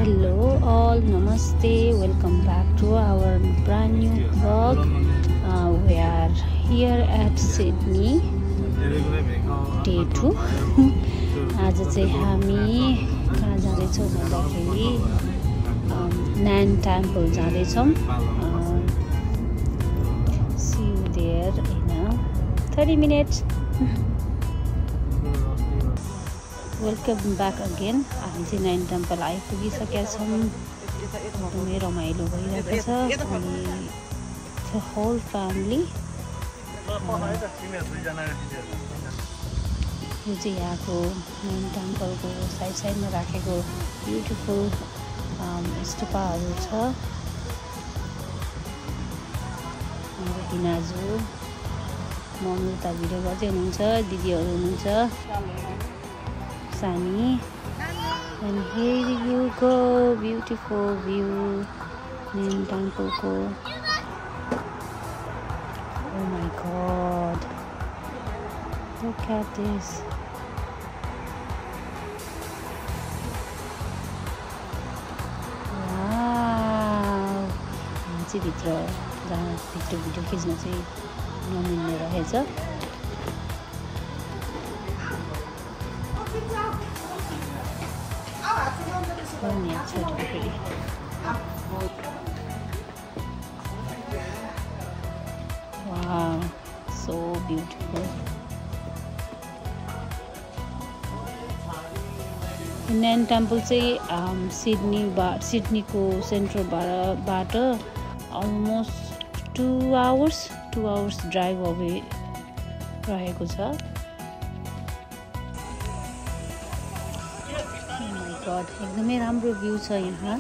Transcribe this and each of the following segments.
Hello all, namaste, welcome back to our brand new vlog. We are here at Sydney, day 2. आज चाहिँ हामी कहाँ जाँदैछौँ भन्दाखेरि Nan Temple जाँदैछौँ. See you there in 30 minutes. Welcome back again. हामी चाहिँ Nan Temple आइपुगिसकेका छौँ. एकदमै रमाइलो भइरहेको छ. अनि the whole family. यो चाहिँ यहाँको Nan Temple को साइडमा राखेको ब्युटिफुल स्तूपहरू छ. हाम्रो हिनाजु मम्मी उता भिडियो गर्दै हुनुहुन्छ, दिदीहरू हुनुहुन्छ, Sani. And here you go, beautiful view, Nan Temple ko. Oh my god, look at this. Wow, चाहिँ भित्र भिडियो खिच्न चाहिँ नमिल्ने रहेछ. Wow, so beautiful. Nan Temple चाहिँ सिडनी को सेन्ट्रल बाट almost 2 hours drive away रहेको छ. God, एकदमै राम्रो भ्यू छ यहाँ.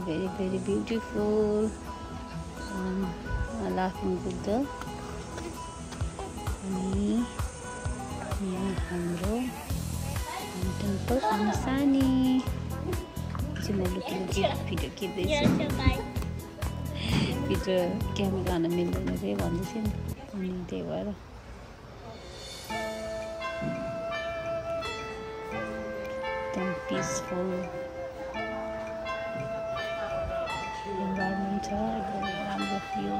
Very very beautiful. Laughing Buddha. अनि यहाँ हाम्रो टेम्पल अनि सानी चाहिँ म लुकी भिडियो खिच्दैछु. भित्र क्यामेरा लान मिल्दैन रे भन्दै थियो नि, अनि त्यही भएर एकदम पिसफुल environment छ. एकदमै राम्रो view.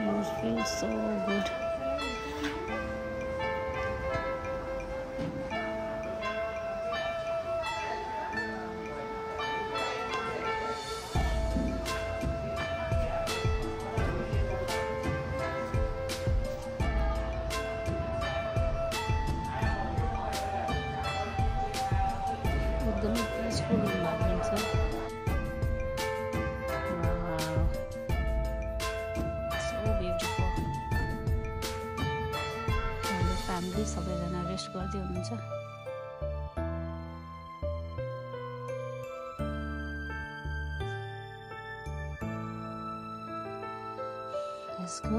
You feel so good. एकदमै पिसफुल environment छ. फ्यामिली सबैजना रेस्ट गर्दै हुनुहुन्छ. Let's go.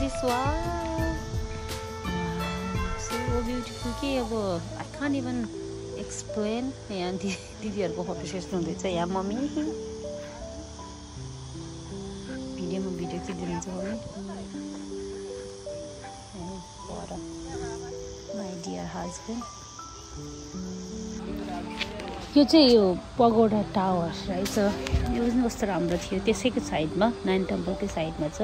This wow, so beautiful. के अब I can't even explain. यहाँ दिदीहरूको फोटो सेसन हुँदैछ. यहाँ मम्मी भिडियो खिचिदिनुहुन्छ मम्मी. My dear husband. यो चाहिँ यो पगोडा टावर रहेछ. यो पनि कस्तो राम्रो थियो. त्यसैको साइडमा Nan Temple को साइडमा छ.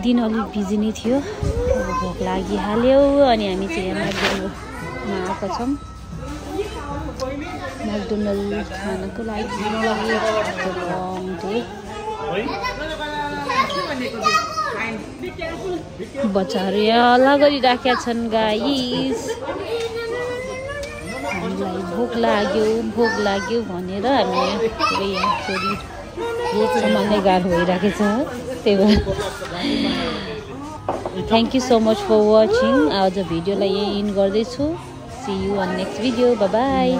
दिन अलिक बिजी नै थियो. अब भोक लागिहाल्यो अनि हामी चाहिँ यहाँ म्याकडोनल्डमा आएका छौँ. म्याकडोनल्ड खानको लागि बच्चाहरू यहाँ हल्ला गरिराखेका छन्. गाइस, हामीलाई भोक लाग्यो भनेर हामी यहाँ छोरी सम्हाल्नै गाह्रो भइरहेको छ. त्यही भएर Thank you so much for watching. आज भिडियोलाई यही इन गर्दैछु. See you on next video. Bye bye.